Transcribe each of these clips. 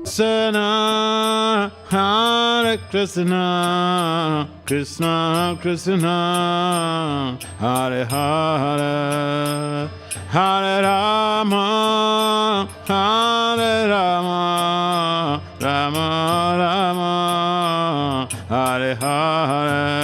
Krishna, Hare Krishna, Krishna Krishna, Hare Hare, Hare Rama, Hare Rama, Rama Rama, Hare Hare.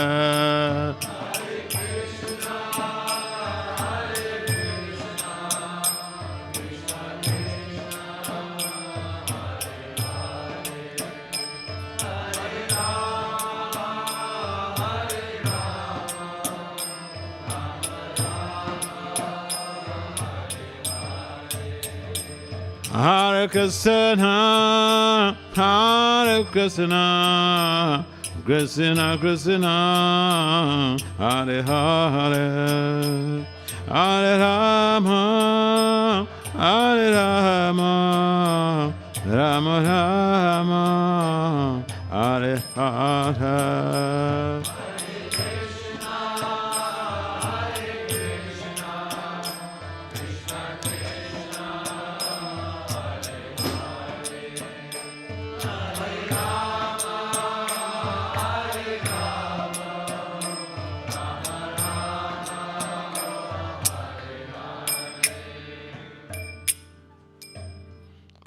Hare Krishna, Hare Krishna, Krishna Krishna, Hare Hare, Hare Rama, Hare Rama, Rama Rama, Hare Hare.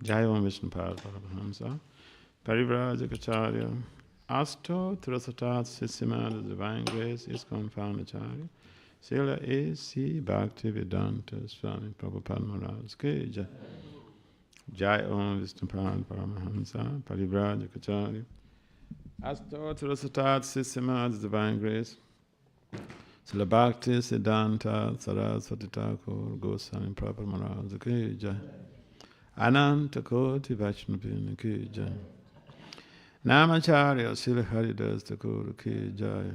Jai Om Vishnu Paramahamsa Parivrajacharya Asto Thurasatat Sisima, the Divine Grace is confounded Acharya Srila A.C. Bhakti Vedanta Swami Prabhupada Maharaj Ki Jai. Jai Om Vishnu Paramahamsa Parivrajacharya Asto Thurasatat Sisima, the Divine Grace Srila Bhakti Siddhanta Saraswati Thakur Goswami Prabhupada Maharaj Ki Jai. Ananta Koti Vaishnavina Ki Jai. Namacharya Srila Haridas Thakur Ki Jai.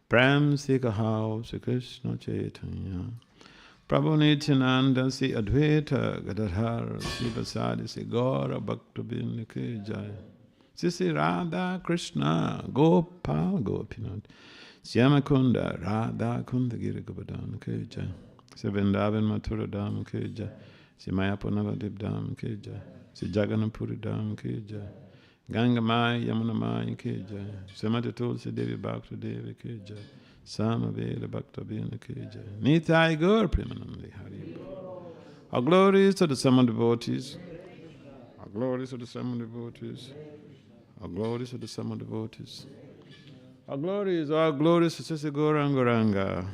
Prem Sikahao Sri Krishna Chaitanya Prabhu Nityananda Sri Advaita Gadadhar Sri Vasadi Sri Gaura Bhaktabin Ki Jai. Sri Radha Krishna Gopal Gopinath Syamakunda Radha Kunda Giri Govardhana Ki Jai. Sri Vrindavan Mathura Dham Ki Jai. Sri Mayapur Navadip Dham Ki Jai. Sri Jagannathpuri Dham Ki Jai. Ganga Maya Yamuna Maya Ki Jai. Srimati Tulsi Devi Bhakta Devi Ki Jai. Samaveda Bhakta Bina Ki Jai. Nitai Gaur Premanandi Hari. Our glories to the summer devotees. Our glories to the summer devotees. Our glories to the summer devotees. Our glories to Sisi Gauranga.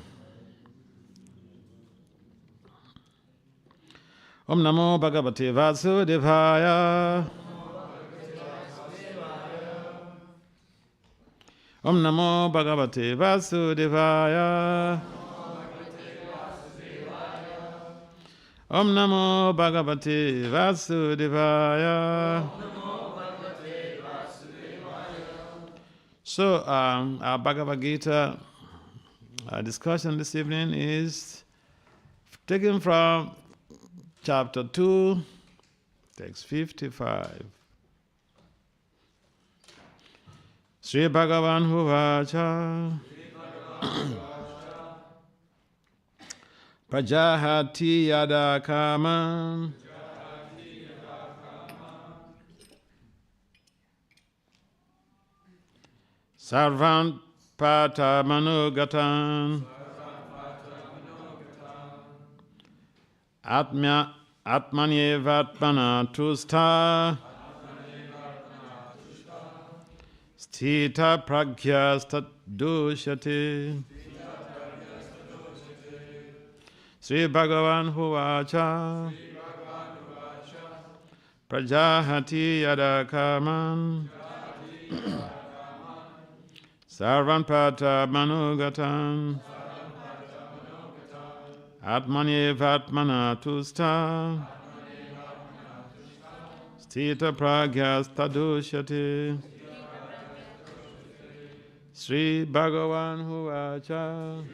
Om Namo Bhagavate Vasudevaya. Om Namo Bhagavate Vasudevaya. Om Namo Bhagavate Vasudevaya. So, our Bhagavad Gita discussion this evening is taken from Chapter 2, text 55. Sri Bhagavan Huvacha Prajahati Yada Kaman Sarvan Pata Manugatan Atmanyevatmana tusta Sthita pragyastat dushati. Sri Bhagavan Huvacha Prajahati Yada Kaman Sarvan Pata Manugatan Atmanyevatmana tusta Sthita pragyastadushyati. Sri Bhagavan Huvacha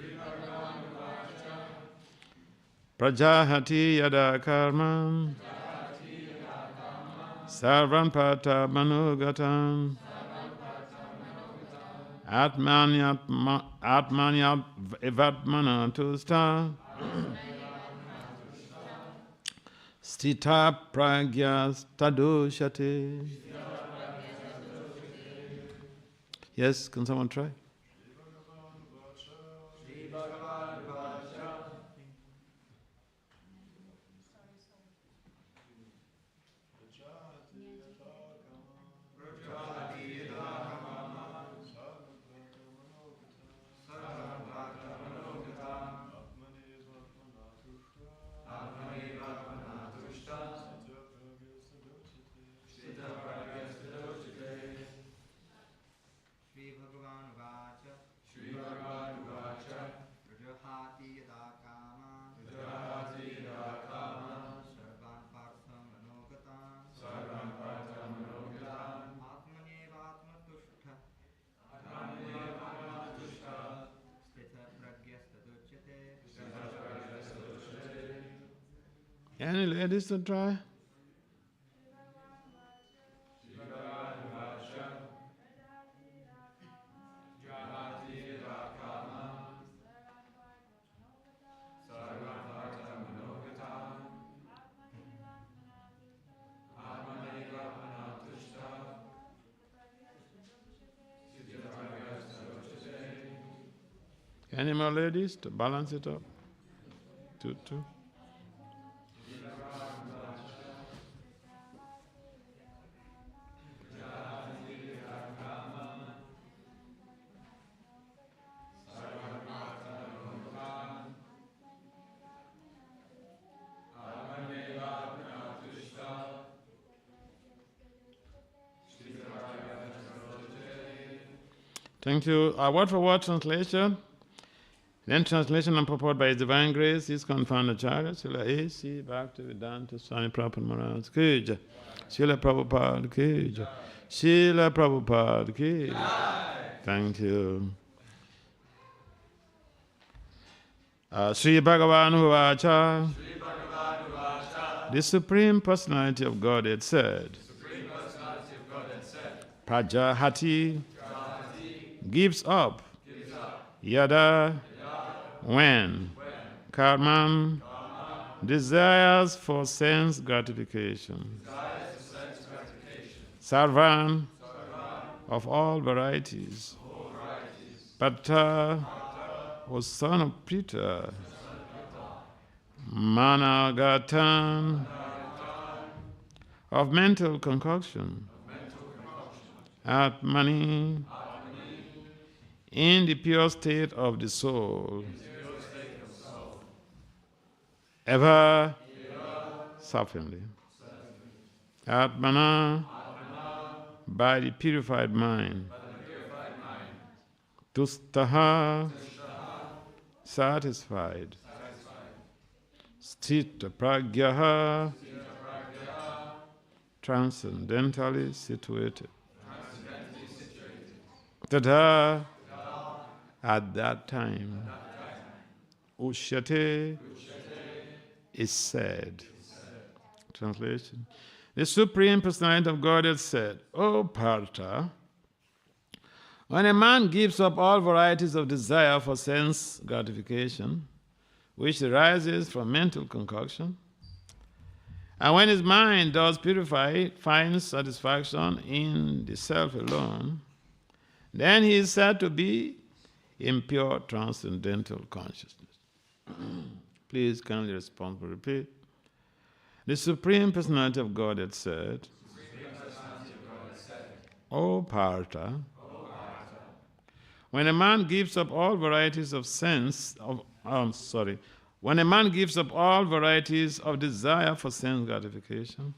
Prajahati Yada Karman Sarvan Pata Manugatan Atmanyevatmana tusta Stita pragya tadoshate. Yes, can someone try? Any ladies to try? Any more ladies to balance it up? Two. Thank you. Word for word translation. Then translation and purport by His Divine Grace, His Confounded Acharya, Srila A.C. Bhakti Swami Prabhupada Maharaj ki jai. Srila Prabhupada ki jai. Srila Prabhupada ki jai. Thank you. Sri Bhagavan Huvacha. The Supreme Personality of Godhead said, Prajahati gives up yada when karman desires for sense gratification, sarvan of all varieties, Pata was son of Prita, Managatan of mental concoction, Atmani in the pure state of the soul, ever sufficiently, Atmana by the purified mind, Tustaha satisfied, Stita pragyaha transcendentally situated, Tadha at that time, Ushyate is said. Translation. The Supreme Personality of Godhead said, O Partha, when a man gives up all varieties of desire for sense gratification, which arises from mental concoction, and when his mind does purify it, finds satisfaction in the self alone, then he is said to be in pure transcendental consciousness. Please kindly respond or repeat. The Supreme Personality of Godhead said, O Partha, when a man gives up all varieties of when a man gives up all varieties of desire for sense gratification,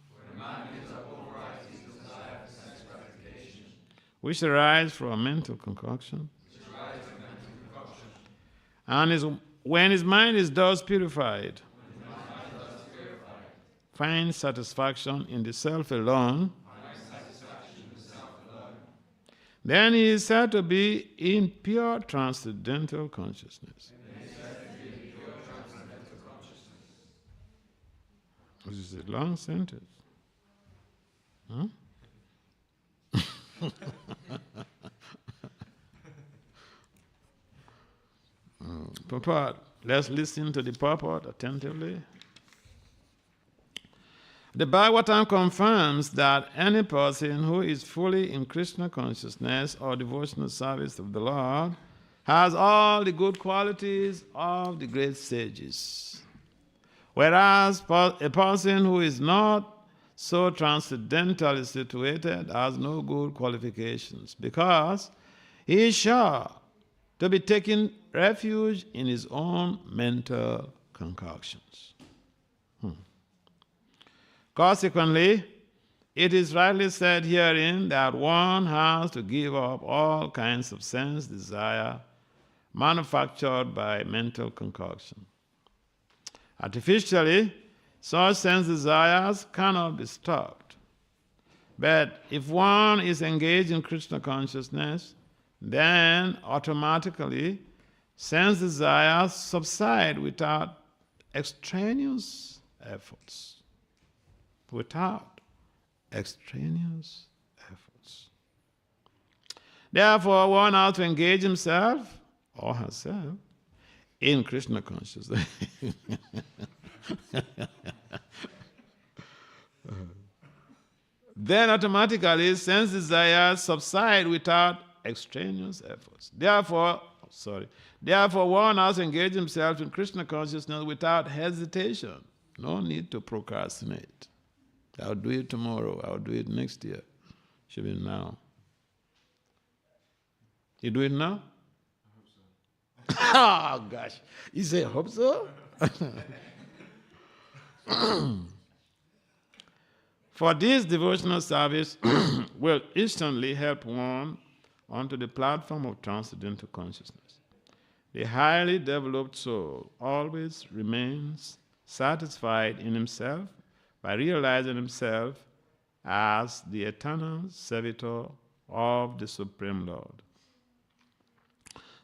which arise from a mental concoction, and when his mind is thus purified, finds satisfaction in the self alone, then he is said to be in pure transcendental consciousness. This is a long sentence. Huh? Purport. Let's listen to the purport attentively. The Bhagavatam confirms that any person who is fully in Krishna consciousness or devotional service of the Lord has all the good qualities of the great sages. Whereas a person who is not so transcendentally situated has no good qualifications, because he is sure to be taking refuge in his own mental concoctions. Consequently, it is rightly said herein that one has to give up all kinds of sense desire manufactured by mental concoction. Artificially, such sense desires cannot be stopped. But if one is engaged in Krishna consciousness, then automatically sense desires subside without extraneous efforts. Without extraneous efforts. Therefore, one has to engage himself or herself in Krishna consciousness. Then automatically sense desires subside without extraneous efforts. Therefore, one has to engage himself in Krishna consciousness without hesitation. No need to procrastinate. I'll do it tomorrow. I'll do it next year. Should be now. You do it now? I hope so. Oh, gosh. You say, hope so? For this devotional service will instantly help one onto the platform of transcendental consciousness. The highly developed soul always remains satisfied in himself by realizing himself as the eternal servitor of the Supreme Lord.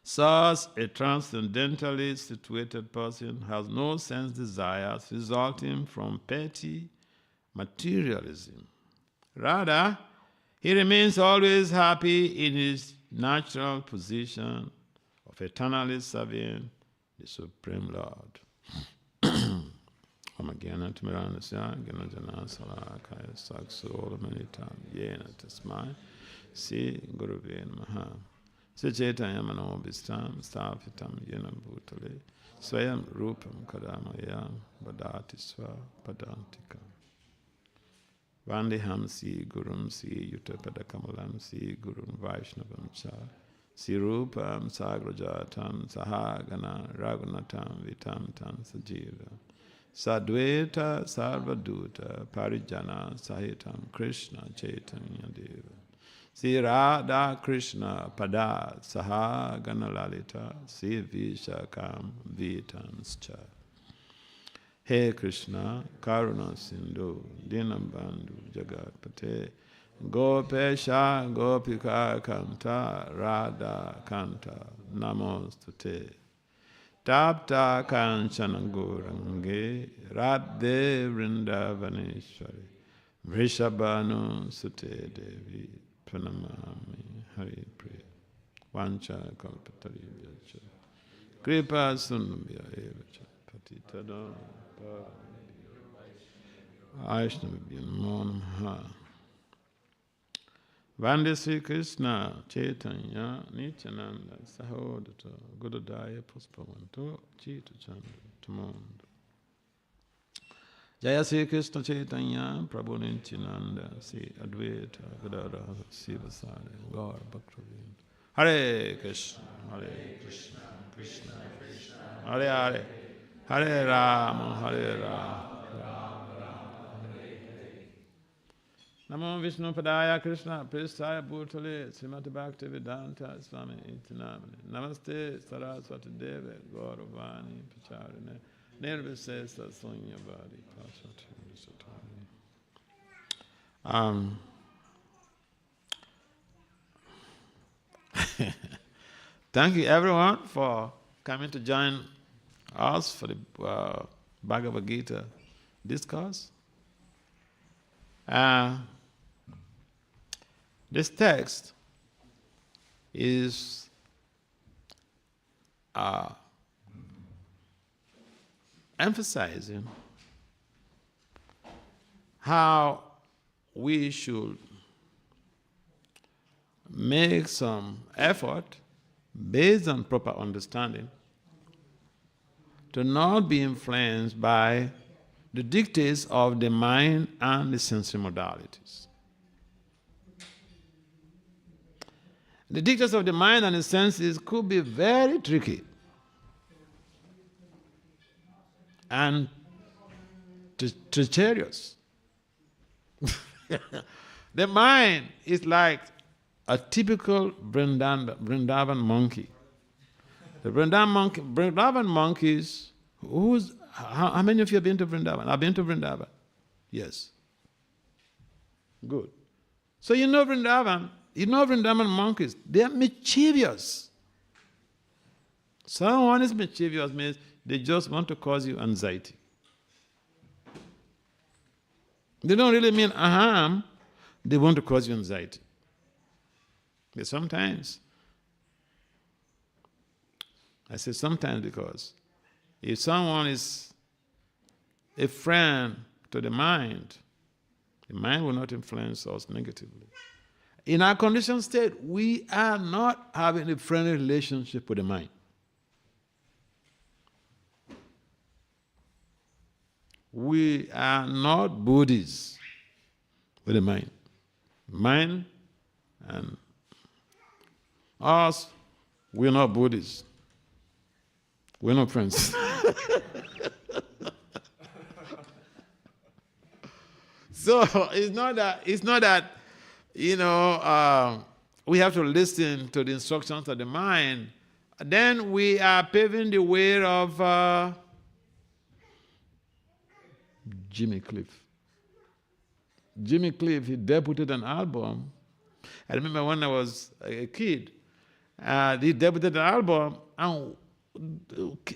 Such a transcendentally situated person has no sense desires resulting from petty materialism. Rather, he remains always happy in his natural position of eternally serving the Supreme Lord. Amagena Timiranasya, Genajana Salakaya Saksu Olamanitam, Yena Tasmai, Si Guruve Namaha. Sichetaya Mano Bistam, Stafitam Yena Bhutale, Swayam Rupam Kadamaya, Badati Swa Padantika. Vandeham Si Gurum Si Yutapadakamalam Si Gurum Vaishnavam Cha, Si Rupam Sagrajatam Sahagana Ragunatam Vitam Tam Sajiva. Sadveta Sarvaduta Parijana Sahitam Krishna Chaitanya Deva. Si Radha Krishna Pada Saha Ganalalita Si Vishakam Vitanscha. He Krishna Karuna Sindhu Dinambandhu Jagatpate Gopesha Gopika Kanta Radha Kanta Namostute. Tapta Kanchana Gourange Radhe Vrindavaneshwari Vrishabhanu Sute Devi Pranamami Hari Priya Vancha Kalpataribhyacha Kripa Sundabhya Evacha Patitada Aishnavibhya Namo Namaha. Vande Sri Krishna Chaitanya Nityananda Sahodata Gurudaya Puspavanto Chita Chanda Tamondo. Jaya Sri Krishna Chaitanya Prabhu Nityananda Sri Advaita Gadadhara Sivasari Gaur Bhaktivinoda. Hare Krishna Krishna Krishna Hare Hare Hare Rama Hare Rama Namo Vishnu Padaya Krishna Pristaya Bhutale Srimati Bhakti Vedanta Swami Itinamani Namaste Saraswati Deve Gauravani Pacharine Nirvisesa Sunyavadi Thank you everyone for coming to join us for the Bhagavad Gita discourse. This text is emphasizing how we should make some effort based on proper understanding to not be influenced by the dictates of the mind and the sensory modalities. The dictates of the mind and the senses could be very tricky and treacherous. The mind is like a typical Vrindavan monkey. The Vrindavan monkeys, how many of you have been to Vrindavan? I've been to Vrindavan. Yes. Good. So you know Vrindavan monkeys, they are mischievous. Someone is mischievous means they just want to cause you anxiety. They don't really mean harm, they want to cause you anxiety. But sometimes, I say sometimes because if someone is a friend to the mind will not influence us negatively. In our conditioned state, we are not having a friendly relationship with the mind. We are not Buddhists with the mind. Mind and us, we're not Buddhists. We're not friends. So it's not that we have to listen to the instructions of the mind. Then we are paving the way of Jimmy Cliff. Jimmy Cliff, he debuted an album. I remember when I was a kid, he debuted an album, and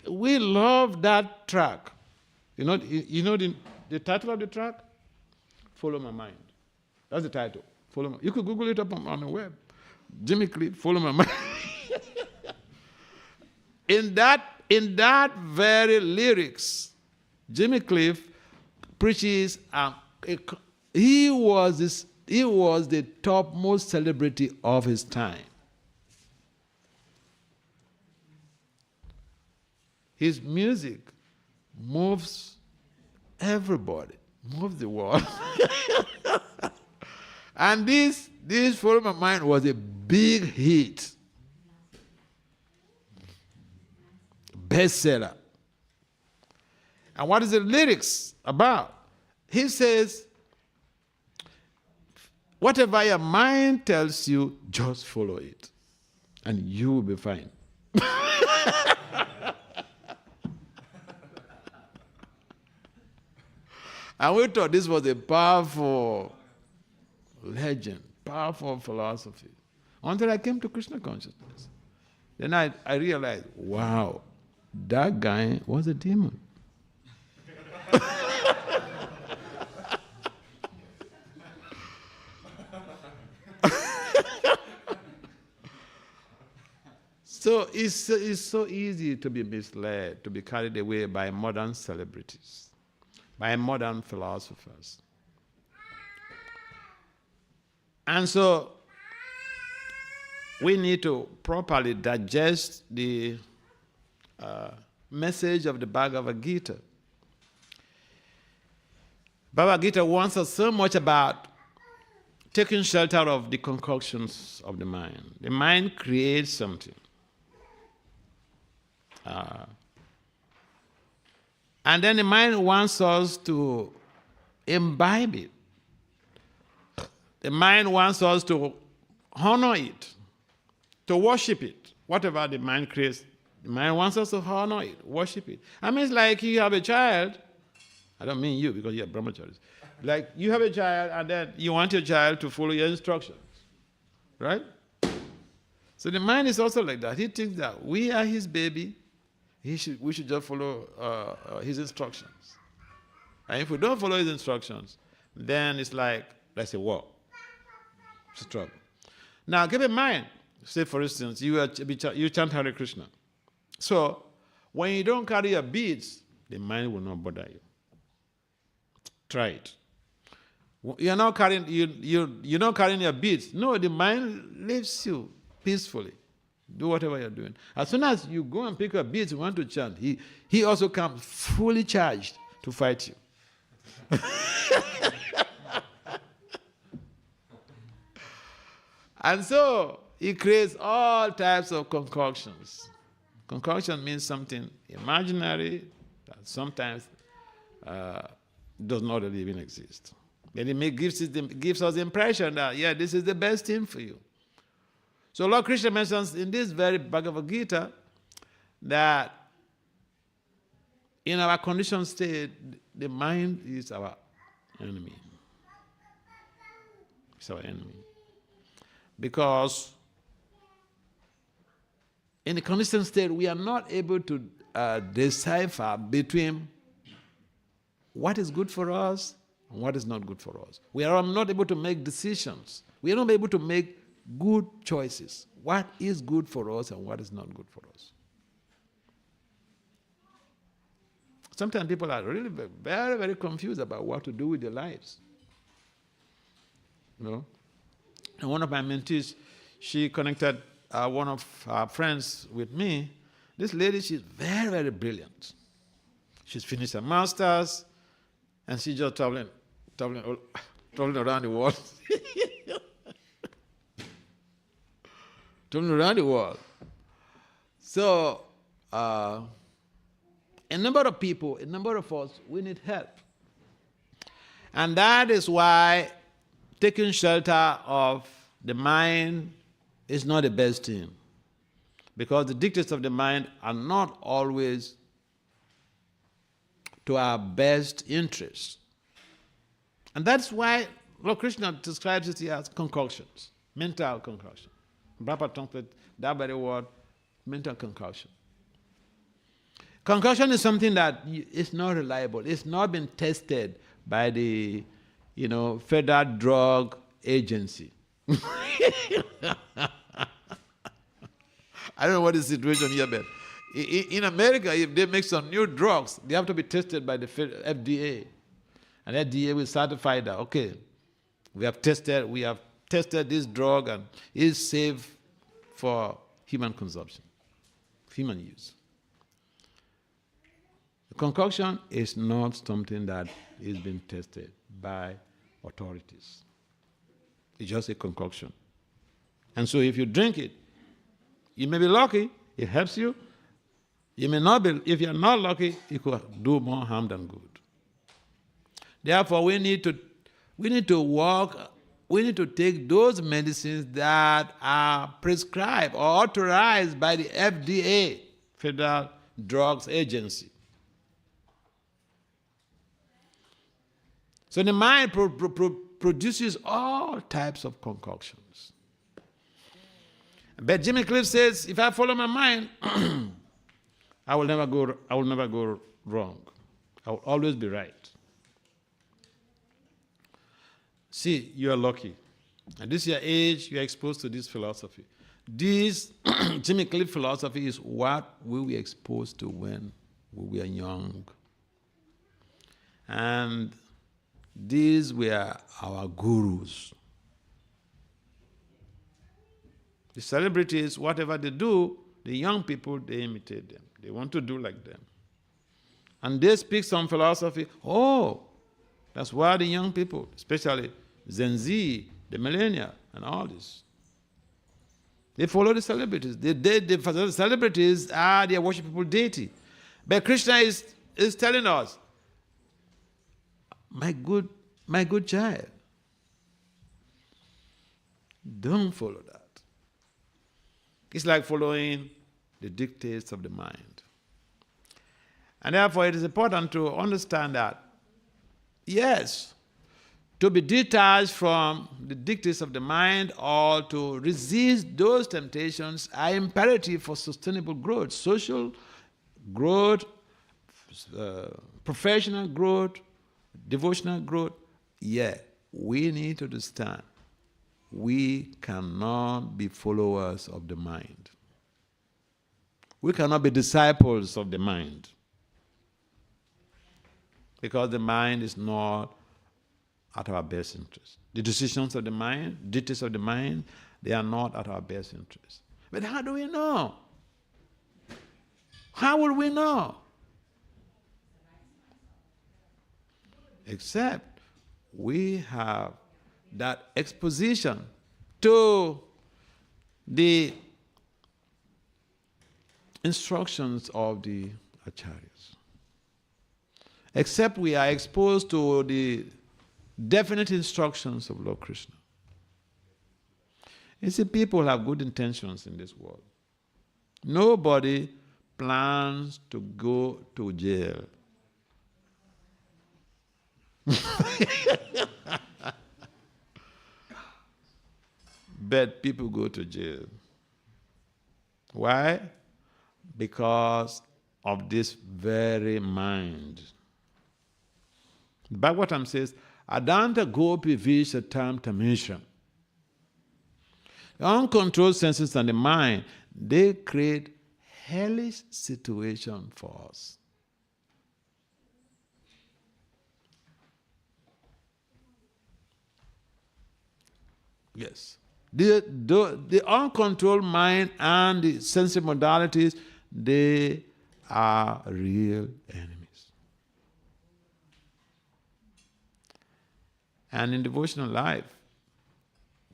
we loved that track. You know the title of the track? Follow My Mind. That's the title. You could Google it up on the web. Jimmy Cliff, Follow My Mind. In that very lyrics, Jimmy Cliff preaches. He was the topmost celebrity of his time. His music moves everybody, moves the world. And this Follow My Mind was a big hit. Bestseller. And what is the lyrics about? He says, whatever your mind tells you, just follow it, and you will be fine. And we thought this was a powerful legend, powerful philosophy, until I came to Krishna consciousness. Then I realized, wow, that guy was a demon. So it's so easy to be misled, to be carried away by modern celebrities, by modern philosophers. And so we need to properly digest the message of the Bhagavad Gita. Bhagavad Gita warns us so much about taking shelter of the concoctions of the mind. The mind creates something. And then the mind wants us to imbibe it. The mind wants us to honor it, to worship it. Whatever the mind creates, the mind wants us to honor it, worship it. I mean, it's like you have a child. I don't mean you because you're brahmacharis. Like you have a child and then you want your child to follow your instructions, right? So the mind is also like that. He thinks that we are his baby. We should just follow his instructions. And if we don't follow his instructions, then it's like war. It's a trouble. Now, keep in mind, say for instance, you chant Hare Krishna. So, when you don't carry your beads, the mind will not bother you. Try it. You're not carrying your beads. No, the mind leaves you peacefully. Do whatever you're doing. As soon as you go and pick up beads, you want to chant, he also comes fully charged to fight you. And so he creates all types of concoctions. Concoction means something imaginary that sometimes does not really even exist. Then it gives us the impression that, yeah, this is the best thing for you. So Lord Krishna mentions in this very Bhagavad Gita that in our conditioned state, the mind is our enemy. It's our enemy. Because in the conditioned state, we are not able to decipher between what is good for us and what is not good for us. We are not able to make decisions. We are not able to make good choices. What is good for us and what is not good for us. Sometimes people are really very, very confused about what to do with their lives. You know? And one of my mentees, she connected one of her friends with me. This lady, she's very, very brilliant. She's finished her master's, and she's just traveling around the world. Traveling around the world. So, a number of people, a number of us, we need help. And that is why taking shelter of the mind is not the best thing. Because the dictates of the mind are not always to our best interest. And that's why Lord Krishna describes it here as concoctions, mental concoction. Prabhupada translates that very word, mental concoction. Concoction is something that is not reliable. It's not been tested by the, Federal Drug Agency. I don't know what is the situation here, but in America, if they make some new drugs, they have to be tested by the FDA. And FDA will certify that, okay, we have tested this drug and it is safe for human consumption, human use. The concoction is not something that is being tested by authorities. It's just a concoction. And so if you drink it, you may be lucky, it helps you. You may not be, if you're not lucky, it could do more harm than good. Therefore, we need to take those medicines that are prescribed or authorized by the FDA, Federal Drugs Agency. So the mind produces all types of concoctions. But Jimmy Cliff says, if I follow my mind, I will never go wrong. I will always be right. See, you are lucky. At this your age, you are exposed to this philosophy. This Jimmy Cliff philosophy is what we were exposed to when we were young. And these were our gurus. The celebrities, whatever they do, the young people, they imitate them. They want to do like them. And they speak some philosophy. Oh, that's why the young people, especially Gen Z, the millennial, and all this, they follow the celebrities. The celebrities are their worshipable deity. But Krishna is telling us, my good child, don't follow that. It's like following the dictates of the mind. And therefore it is important to understand that, yes, to be detached from the dictates of the mind or to resist those temptations are imperative for sustainable growth, social growth, professional growth, devotional growth. Yeah, we need to understand we cannot be followers of the mind. We cannot be disciples of the mind. Because the mind is not at our best interest. The decisions of the mind, details of the mind, they are not at our best interest. But how do we know? How will we know? Except we have that exposition to the instructions of the acharyas. Except we are exposed to the definite instructions of Lord Krishna. You see, people have good intentions in this world. Nobody plans to go to jail. But people go to jail. Why? Because of this very mind. Bhagavatam says, Adanta gopi vishatam tamishram. The uncontrolled senses and the mind, they create hellish situation for us. Yes. The uncontrolled mind and the sensory modalities, they are real enemies. And in devotional life,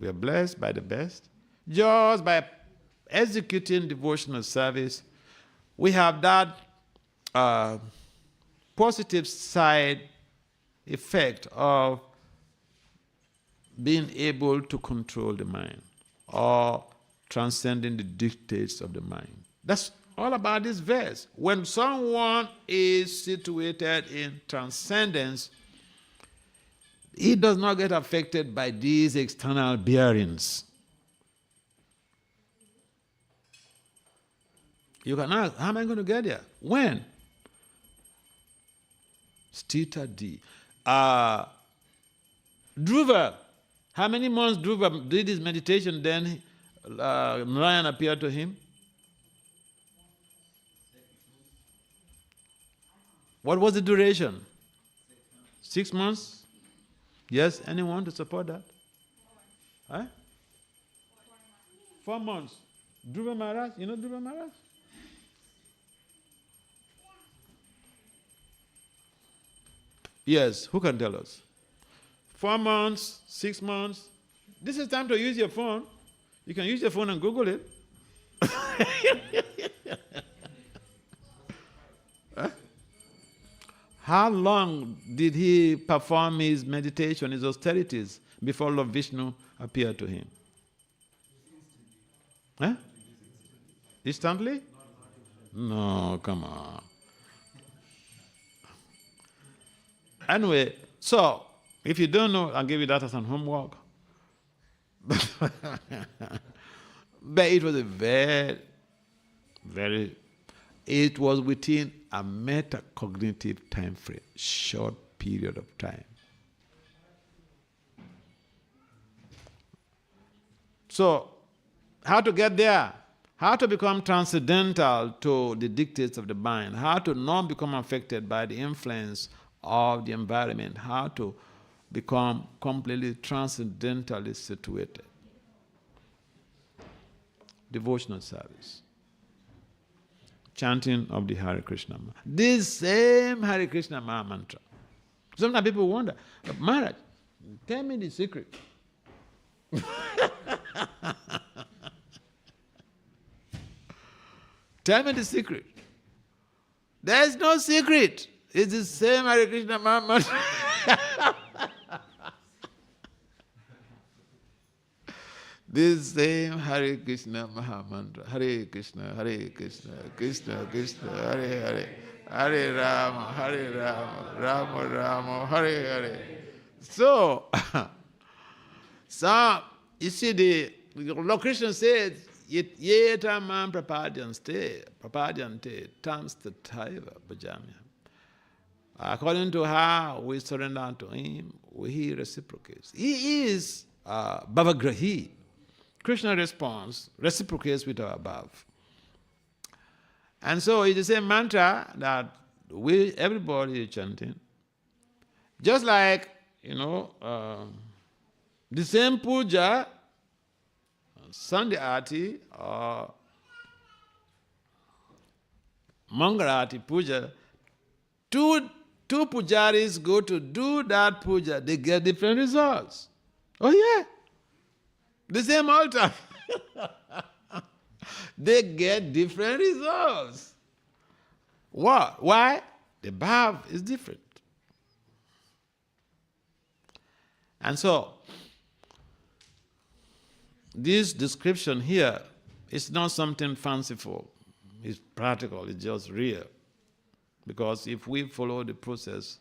we are blessed by the best. Just by executing devotional service, we have that positive side effect of being able to control the mind or transcending the dictates of the mind. That's all about this verse. When someone is situated in transcendence, he does not get affected by these external bearings. You can ask, how am I going to get there? When? Stita D. Dhruva. How many months Dhruva did his meditation, then Narayan appeared to him? What was the duration? 6 months? Yes, anyone to support that? Huh? 4 months. Dhruva Maharaj, you know Dhruva Maharaj? Yes, who can tell us? 4 months, 6 months. This is time to use your phone. You can use your phone and Google it. Huh? How long did he perform his meditation, his austerities, before Lord Vishnu appeared to him? Huh? Instantly? No, come on. Anyway, so, if you don't know, I'll give you that as an homework. But it was a it was within a metacognitive time frame, short period of time. So, how to get there? How to become transcendental to the dictates of the mind? How to not become affected by the influence of the environment? How to become completely transcendentally situated? Devotional service. Chanting of the Hare Krishna Maha. This same Hare Krishna Maha mantra. Sometimes people wonder, Maharaj, tell me the secret. Tell me the secret. There is no secret. It's the same Hare Krishna Maha mantra. This same Hare Krishna Maha mantra. Hare Krishna, Krishna Krishna, Hare Hare, Hare Rama, Rama Rama, Hare Hare. So you see, the Lord Krishna says, Yeta man prapadyante tams tataiva bhajamya. According to how we surrender to him, he reciprocates. He is bhavagrahi. Krishna responds, reciprocates with our above. And so it's the same mantra that everybody is chanting. Just like the same puja, Sunday Aarti or Mangal Aarti puja, two pujaris go to do that puja, they get different results. Oh yeah, the same altar. They get different results. What? Why? The bhav is different. And so, this description here is not something fanciful. It's practical, it's just real. Because if we follow the process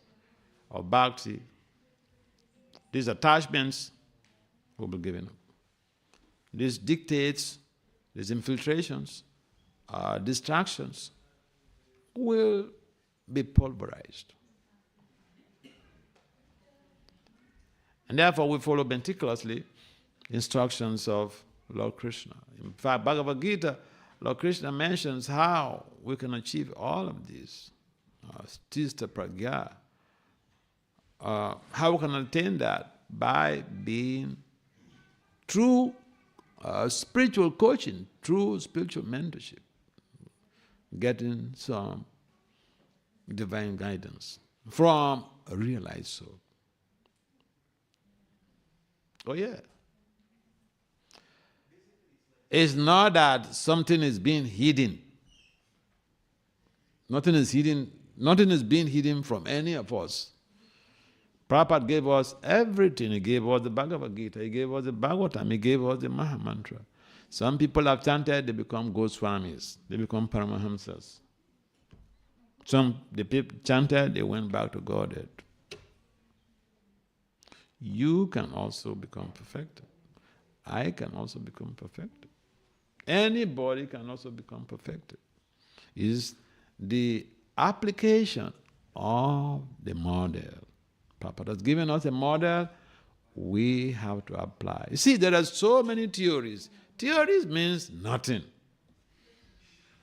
of bhakti, these attachments will be given up. These dictates, these infiltrations, distractions will be pulverized. And therefore we follow meticulously instructions of Lord Krishna. In fact, Bhagavad Gita, Lord Krishna mentions how we can achieve all of this. Stista pragya. How we can attain that? By being through spiritual coaching, through spiritual mentorship, getting some divine guidance from a realized soul. Oh yeah. It's not that something is being hidden. Nothing is hidden. Nothing is being hidden from any of us. Prabhupada gave us everything. He gave us the Bhagavad Gita. He gave us the Bhagavatam. He gave us the Mahamantra. Some people have chanted, they become Goswamis. They become Paramahamsas. Some, the people chanted, they went back to Godhead. You can also become perfected. I can also become perfected. Anybody can also become perfected. It is the application of the model. Prabhupada has given us a model, we have to apply. You see, there are so many theories. Theories means nothing.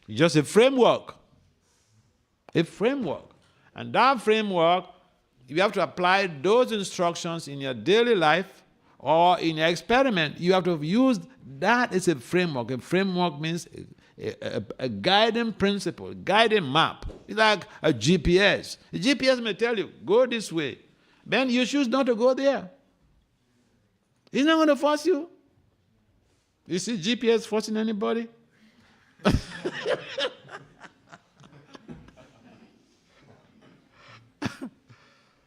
It's just a framework. A framework. And that framework, you have to apply those instructions in your daily life or in your experiment. You have to use that as a framework. A framework means a guiding principle, a guiding map. It's like a GPS. The GPS may tell you, go this way. Then you choose not to go there. It's not going to force you. You see GPS forcing anybody?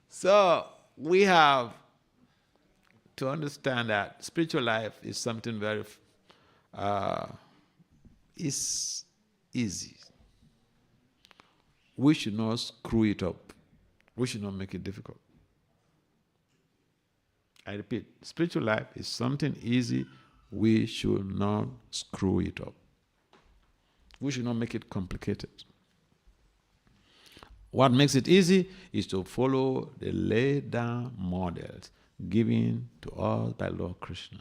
So we have to understand that spiritual life is something very is easy. We should not screw it up. We should not make it difficult. I repeat, spiritual life is something easy. We should not screw it up. We should not make it complicated. What makes it easy is to follow the laid down models given to us by Lord Krishna,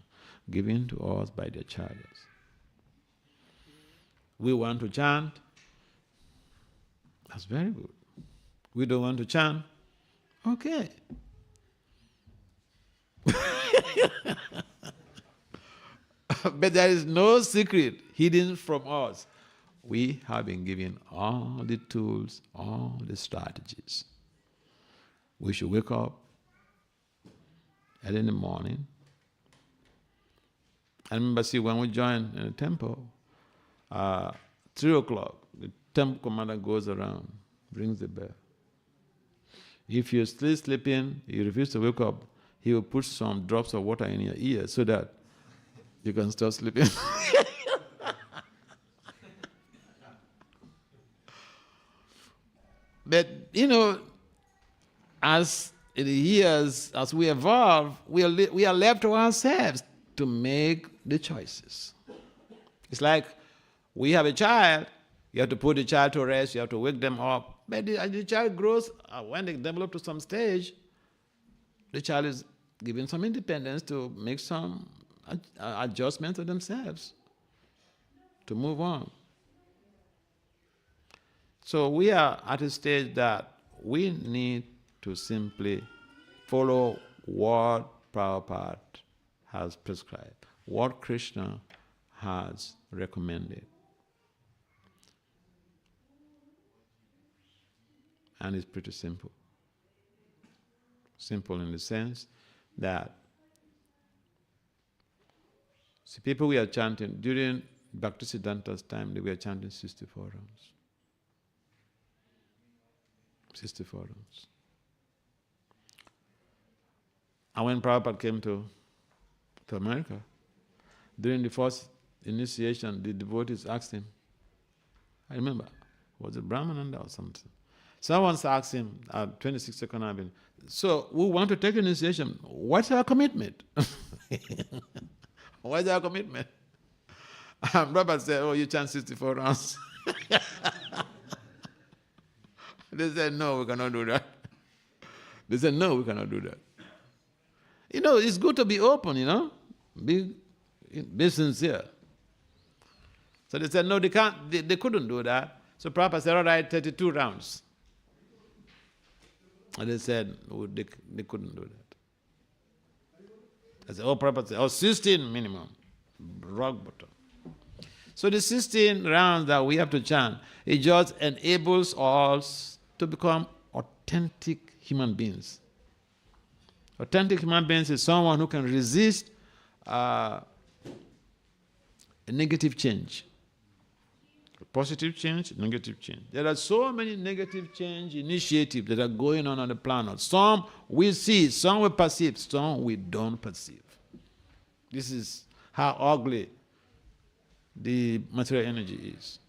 given to us by the acharyas. We want to chant, that's very good. We don't want to chant, okay. But there is no secret hidden from us. We have been given all the tools, all the strategies. We should wake up early in the morning. I remember, see, when we join in the temple, 3 o'clock, the temple commander goes around, rings the bell. If you're still sleeping, you refuse to wake up, he will put some drops of water in your ear so that you can start sleeping. But, as in the years, as we evolve, we are left to ourselves to make the choices. It's like we have a child, you have to put the child to rest, you have to wake them up. But as the child grows, when they develop to some stage, the child is given some independence to make some adjustments to themselves, to move on. So we are at a stage that we need to simply follow what Prabhupada has prescribed, what Krishna has recommended. And it's pretty simple. Simple in the sense that, see, people were chanting, during Bhakti Siddhanta's time, they were chanting 64 rounds. 64 rounds. And when Prabhupada came to America, during the first initiation, the devotees asked him, I remember, was it Brahmananda or something? Someone asked him at 26th Avenue, so we want to take initiation. What's our commitment? What's our commitment? And Prabhupada said, oh, you chant 64 rounds. They said, no, we cannot do that. They said, no, we cannot do that. You know, it's good to be open, you know, be sincere. So they said, no, they can't, they couldn't do that. So Prabhupada said, all right, 32 rounds. And they said, oh, they couldn't do that. I said, oh, Prabhupada said, oh, 16 minimum, rock bottom. So the 16 rounds that we have to chant, it just enables us to become authentic human beings. Authentic human beings is someone who can resist a negative change. A positive change, negative change. There are so many negative change initiatives that are going on the planet. Some we see, some we perceive, some we don't perceive. This is how ugly the material energy is.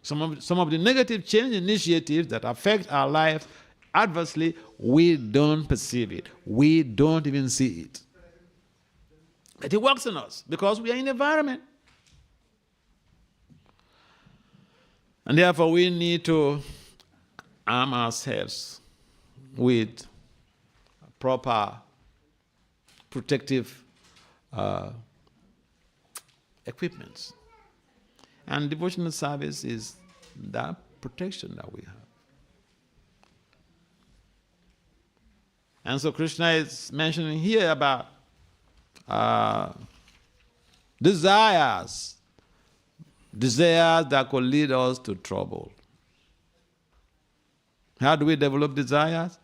Some of the negative change initiatives that affect our life adversely, we don't perceive it. We don't even see it. But it works on us because we are in the environment. And therefore we need to arm ourselves with proper protective equipments. And devotional service is that protection that we have. And so Krishna is mentioning here about desires that could lead us to trouble. How do we develop desires?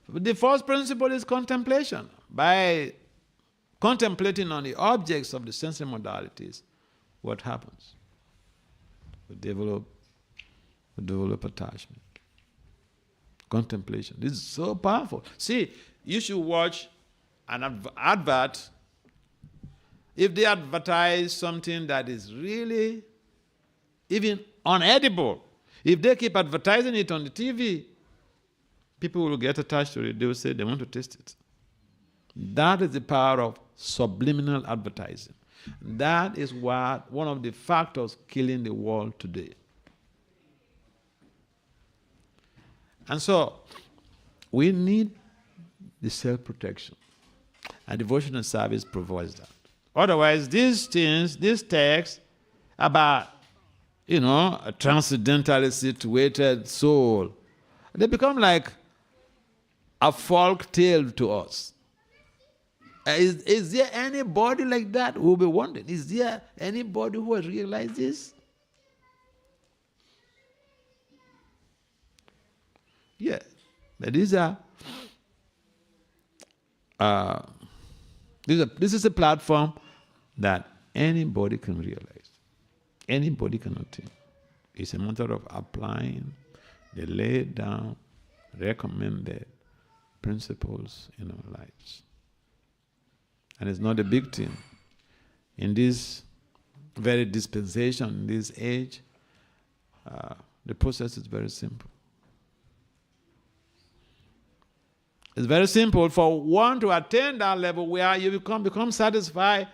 The first principle is contemplation. By contemplating on the objects of the sensory modalities, what happens? We develop attachment. Contemplation. This is so powerful. See, you should watch an advert. If they advertise something that is really even unedible, if they keep advertising it on the TV, people will get attached to it. They will say they want to taste it. That is the power of subliminal advertising. That is one of the factors killing the world today. And so, we need the self-protection. And devotional service provides that. Otherwise, these things, these texts about, a transcendentally situated soul, they become like a folk tale to us. Is there anybody like that who will be wondering? Is there anybody who has realized this? Yeah, but this is a platform that anybody can realize. Anybody can attain. It's a matter of applying the laid down, recommended principles in our lives. And it's not a big thing. In this very dispensation, in this age, the process is very simple. It's very simple for one to attain that level where you become satisfied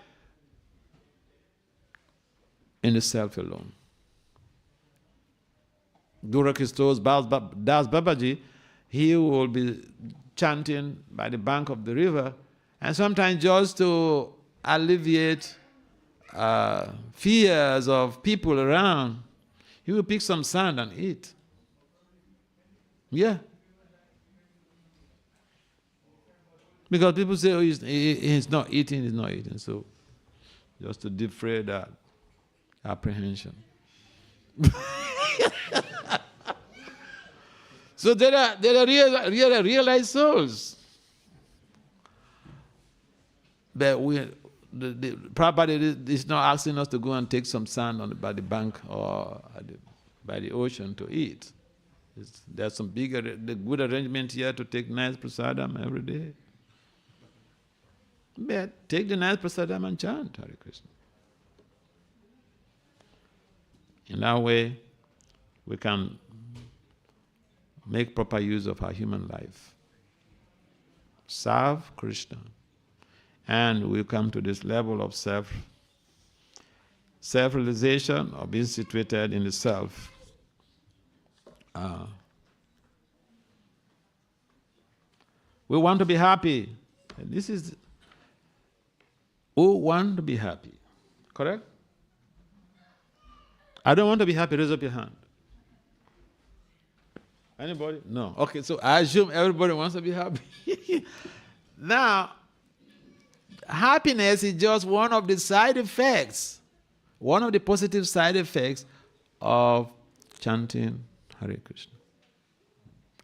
in the self alone. Dura Christos Das Babaji, he will be chanting by the bank of the river, and sometimes just to alleviate fears of people around, he will pick some sand and eat. Yeah. Because people say, oh, he's not eating. So just to defray that apprehension. So there are realized souls. But the property is not asking us to go and take some sand by the bank or by the ocean to eat. There's some the good arrangement here to take nice prasadam every day. But take the nice prasadam and chant Hare Krishna. In that way, we can make proper use of our human life. Serve Krishna. And we come to this level of self-realization, or being situated in the self. We want to be happy. And this is who want to be happy. Correct? I don't want to be happy. Raise up your hand. Anybody? No. Okay, so I assume everybody wants to be happy. Now, happiness is just one of the side effects, one of the positive side effects of chanting Hare Krishna.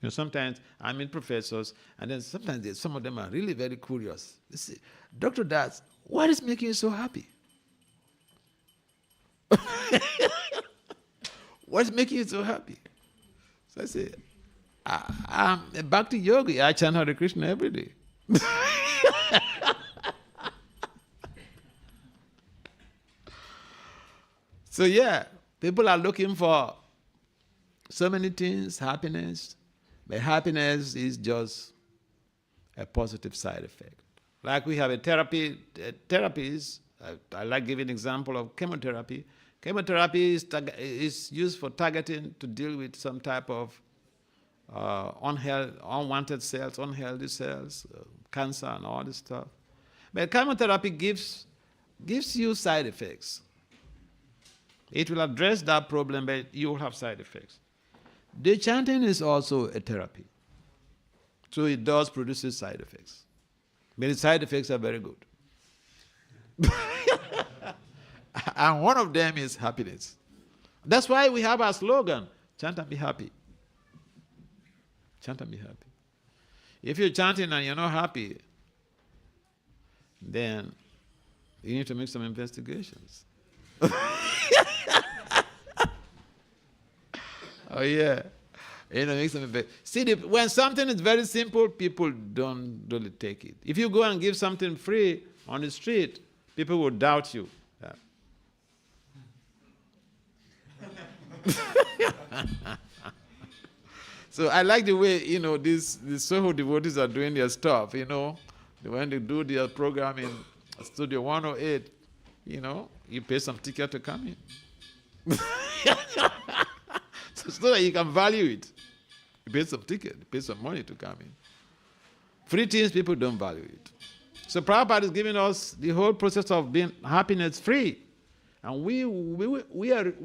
You know, sometimes I meet professors, and then sometimes some of them are really very curious. They say, Dr. Das, what is making you so happy? What's making you so happy? So I say, I'm a Bhakti yogi. I chant Hare Krishna every day. So yeah, people are looking for so many things, happiness, but happiness is just a positive side effect. Like we have therapies. I like giving an example of chemotherapy. Chemotherapy is used for targeting to deal with some type of unwanted cells, unhealthy cells, cancer and all this stuff. But chemotherapy gives you side effects. It will address that problem, but you will have side effects. The chanting is also a therapy. So it does produce side effects. But the side effects are very good. And one of them is happiness. That's why we have our slogan, chant and be happy. Chant and be happy. If you're chanting and you're not happy, then you need to make some investigations. Oh yeah. You know, make some see, when something is very simple, people don't really take it. If you go and give something free on the street, people will doubt you. So I like the way, these Soho devotees are doing their stuff, When they do their program in Studio 108, you pay some ticket to come in. So that you can value it. You pay some ticket, you pay some money to come in. Free things, people don't value it. So Prabhupada is giving us the whole process of being happiness free. And we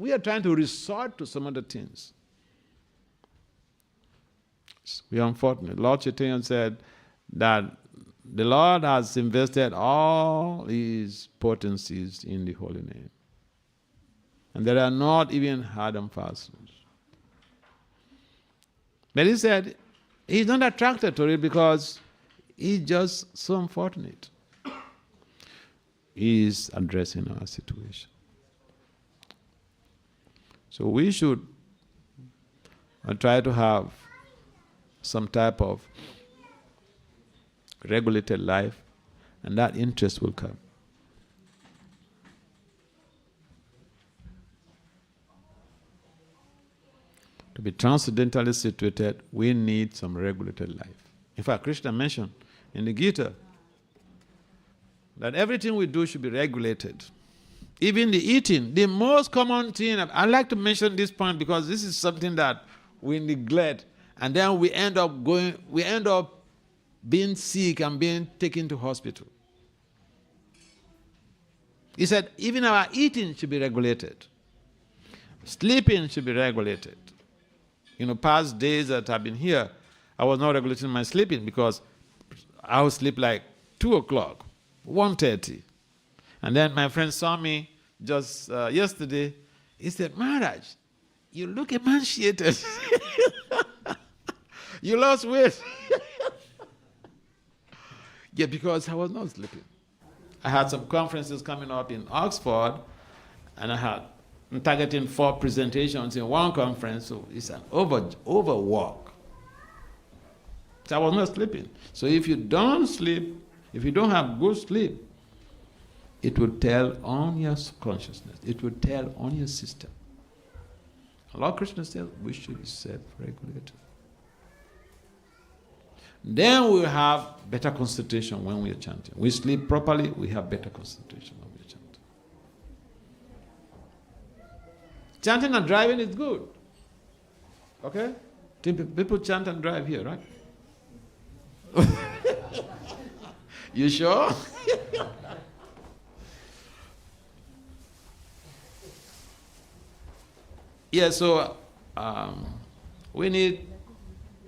are trying to resort to some other things. We are unfortunate. Lord Chaitanya said that the Lord has invested all his potencies in the holy name. And there are not even hard and fast rules. But he said he's not attracted to it because he's just so unfortunate. He's addressing our situation. So we should try to have some type of regulated life, and that interest will come. To be transcendentally situated, we need some regulated life. In fact, Krishna mentioned in the Gita that everything we do should be regulated. Even the eating, the most common thing, I like to mention this point because this is something that we neglect, and then we end up being sick and being taken to hospital. He said even our eating should be regulated. Sleeping should be regulated. Past days that I've been here, I was not regulating my sleeping because I would sleep like 2 o'clock, 1:30. And then my friend saw me just yesterday. He said, Maharaj, you look emaciated. You lost weight. Yeah, because I was not sleeping. I had some conferences coming up in Oxford, and I'm targeting 4 presentations in one conference, so it's an overwork. So I was not sleeping. So if you don't sleep, if you don't have good sleep, it will tell on your consciousness. It will tell on your system. Lord Krishna says we should be self-regulated. Then we have better concentration when we are chanting. We sleep properly, we have better concentration when we are chanting. Chanting and driving is good. Okay? People chant and drive here, right? You sure? Yeah, so we need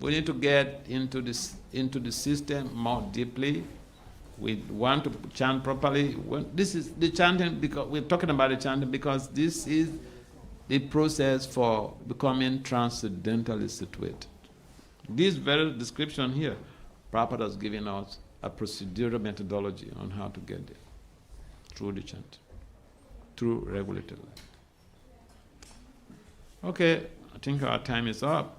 to get into the system more deeply. We want to chant properly. This is the chanting, because we're talking about the chanting because this is the process for becoming transcendentally situated. This very description here, Prabhupada has given us a procedural methodology on how to get there through the chant, through regulated life. Okay, I think our time is up.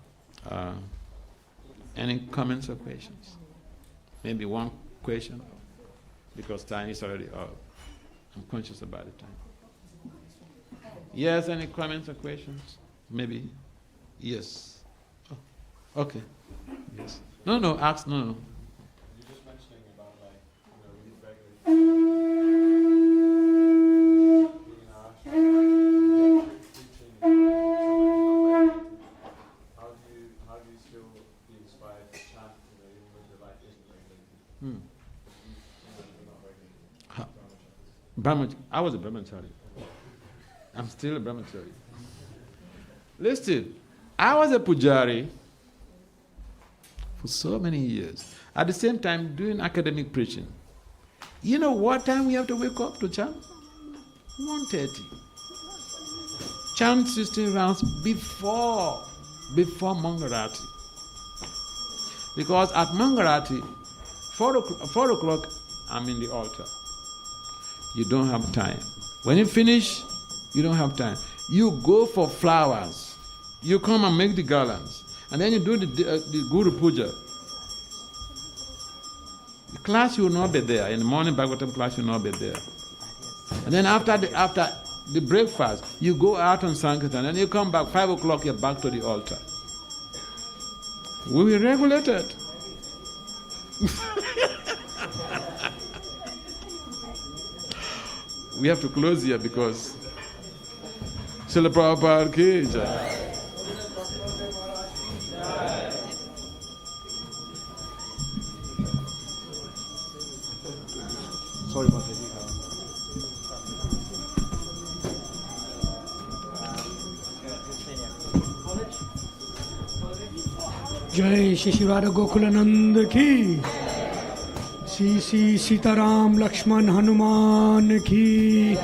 Any comments or questions? Maybe one question, because time is already up. I'm conscious about the time. Yes, any comments or questions? Maybe? Yes. Oh, okay. Yes. No, ask, no. You're just mentioning about regular how do you still be inspired to chant, even when the life isn't regulated? I was a brahmachari. I'm still a brahmachari. Listen, I was a pujari for so many years. At the same time, doing academic preaching. You know what time we have to wake up to chant? 1:30. Chant 16 rounds before Mangarati. Because at Mangarati, 4 o'clock, I'm in the altar. You don't have time. When you finish, you don't have time. You go for flowers. You come and make the garlands. And then you do the Guru Puja. The class will not be there. In the morning Bhagavatam class will not be there. And then after the breakfast, you go out on Sankirtan and you come back, 5 o'clock, you're back to the altar. We will regulate it. We have to close here because Srila Prabhupada ki jai. Sorry about that. जय श्री श्री राधा गोकुलानंद की, श्री श्री सीताराम लक्ष्मण हनुमान की,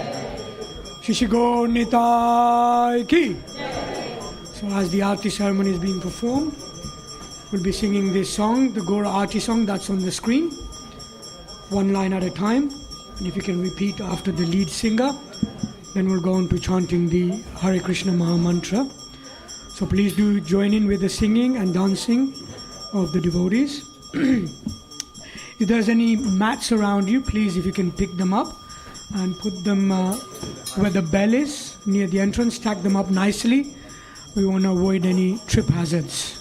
श्री श्री गौर निताय की. So as the Aarti ceremony is being performed, we'll be singing this song, the Gaura Aarti song that's on the screen, one line at a time. And if you can repeat after the lead singer, then we'll go on to chanting the Hare Krishna Maha Mantra. So please do join in with the singing and dancing of the devotees. If there's any mats around you, please, if you can pick them up and put them where the bell is, near the entrance, stack them up nicely. We want to avoid any trip hazards.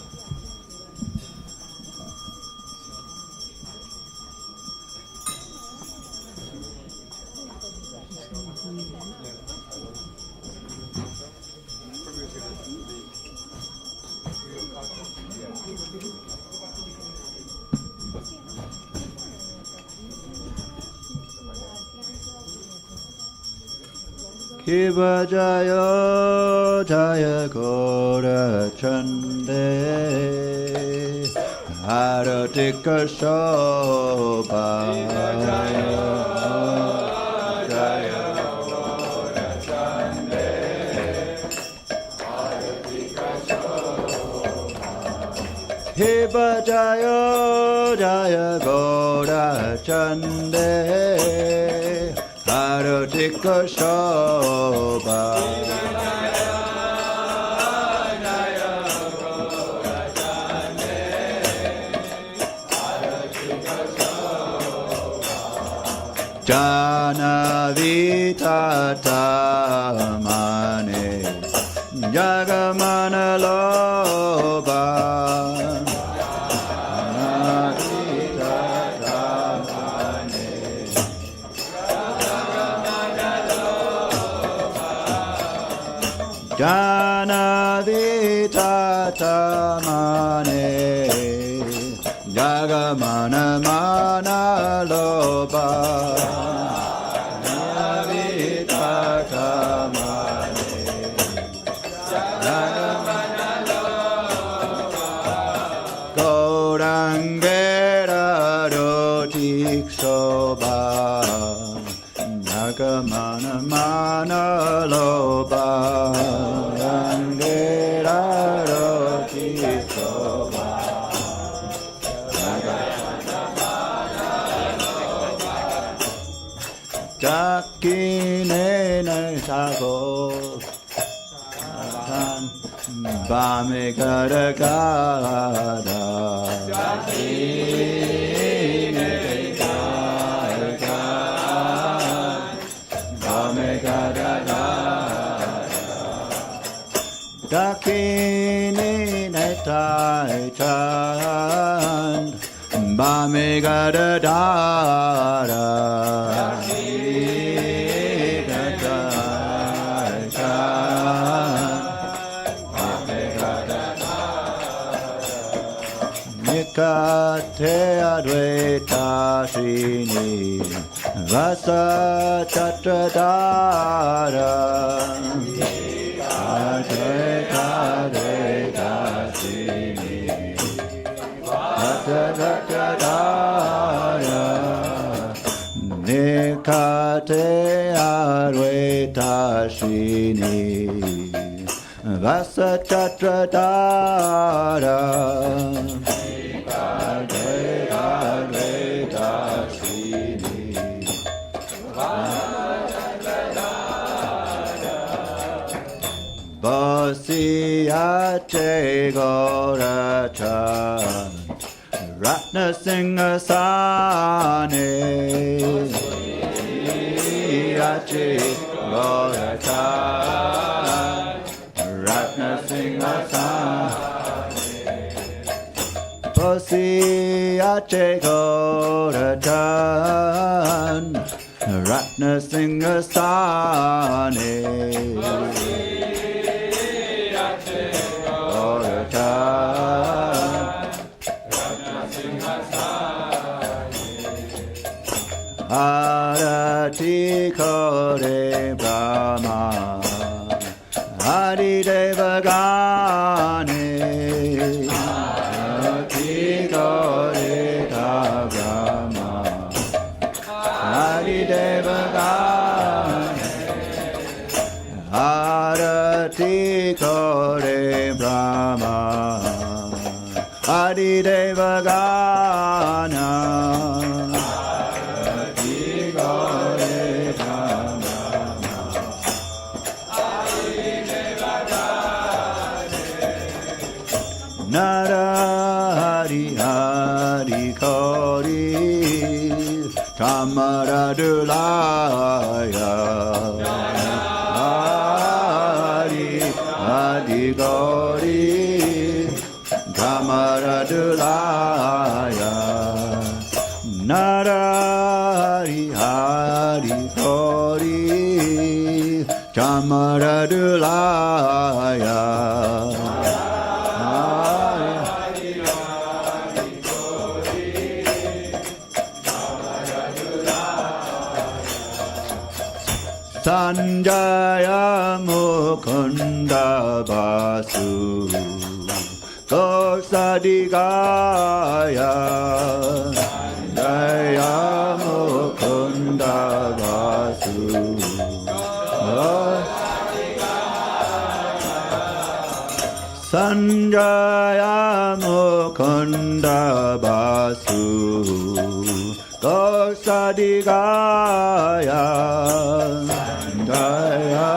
Kiva Jaya Jaya Gaura Chande Aratika Shobha Jaya Gaura Chande Aratika Shobha Hiba Jaya Jaya Gaura Chande Aratika Shobha Jana Vitata Mane Jagamana Loba Jana Vitata Mane Jagamana Mana Loba Nagamana mana loba Rangera roti soba Nagamana mana loba Jakine na sago Bame karagada Jakine Dakini netai chan Bame gada dara Dakini netai chan Bame gada dara Nikate advaita shini Vasa chatradara Nikate arvetashini Vasa chatradara Nikate arvetashini Bosiyate Gorachan Ratna Singha Sane Bosiyate Gorachan Ratna Singha Sane Bosiyate Gorachan Ratna Singha Sane Arati Kore Brahma Adi Deva Gane Arati Kore Brahma Adi Deva Gane Arati Kore Brahma Adi Deva Gana Nara Hari Hari Kori Kamaradulaya Hari Hari Kori Kamaradulaya Nara Hari Hari Kori Kamaradulaya Sanjaya Mukunda Basu Gosaya Sadigaya Jaya Mukunda Vasu Sanjaya Mukunda Vasu Sadigaya Jaya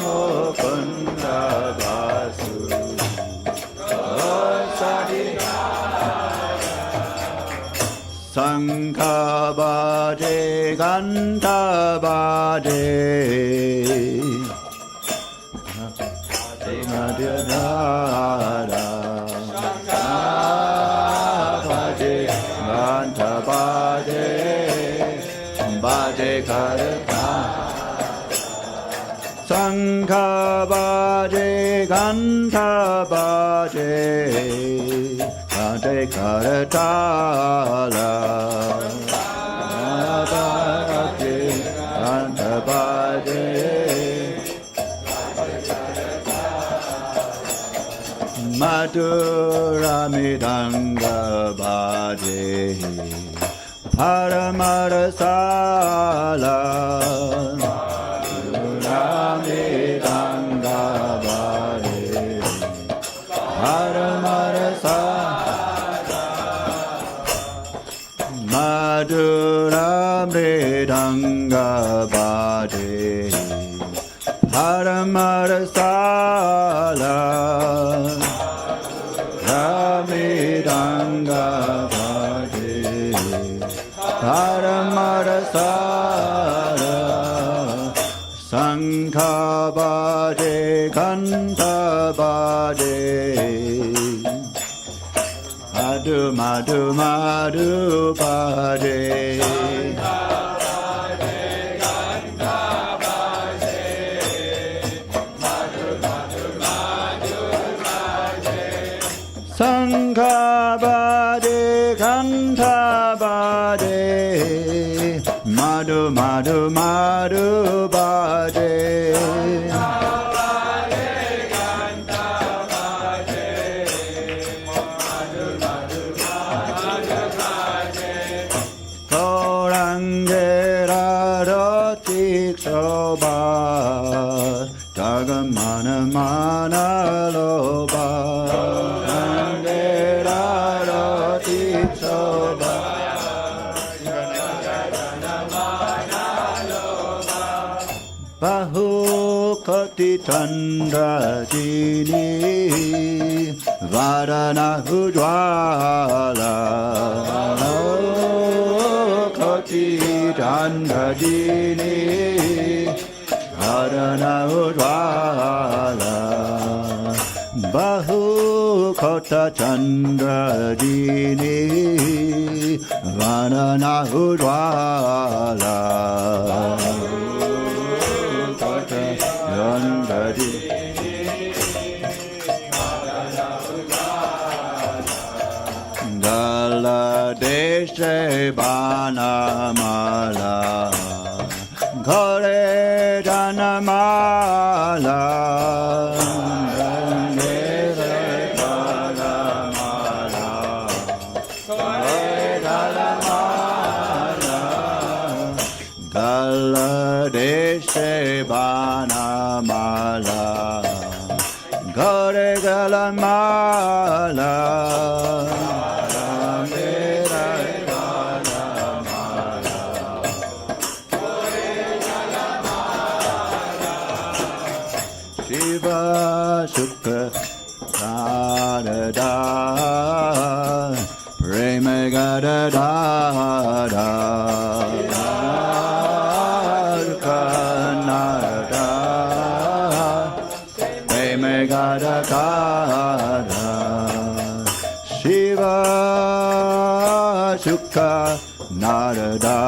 Mukunda Vasu Sankhabade Gandhabade Sankhabade Gandhabade Bade Karata Sankhabade Gandhabade Bade Karatala Bade Gandhabade Madhura Midanga Bade Paramarasala Madhura Midanga Bade Paramarasala Madhura Midanga Bade Paramarasala Ramidanga Bade Paramarasara Sankhabade Kanthabade Madhu Madhu Madhu Bade Sankhabade Kanthabade Madhu Madhu Madhu Bade Korangera Rotik Soba Jagamana Mana Loba Bahu Koti Chandra Jini Varana Ujwala Koti Chandra Jini Varana Ujwala Bahu Kota Chandra Jini Varana Ujwala Dala Deshe Banamala Ghare Janamala Dangere Banamala Ghare Janamala Dala Deshe Banamala Ghare Galamala Shiva Sukha Narada Prema Gadada Narada Prema Gadada Shiva Sukha Narada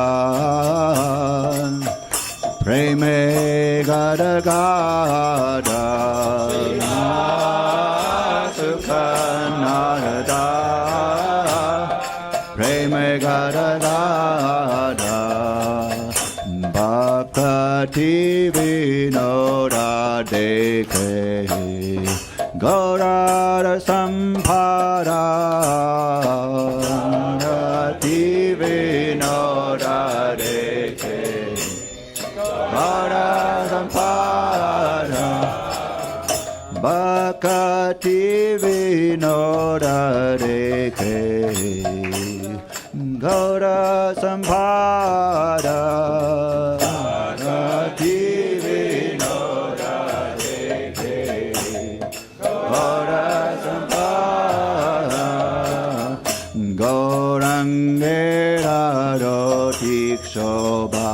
Preme Gada Gada Sukha Narada Preme Gada Gada Bhakti Vinoda Dekhe Gaurara Samphara Rati Vinoda Dekhe Gaurara Samphara Bhakti Vinoda Dekhe Gaura Samphara Bhakti Vinoda Dekhe Gaura Samphara Gaurangera Rotik Shobha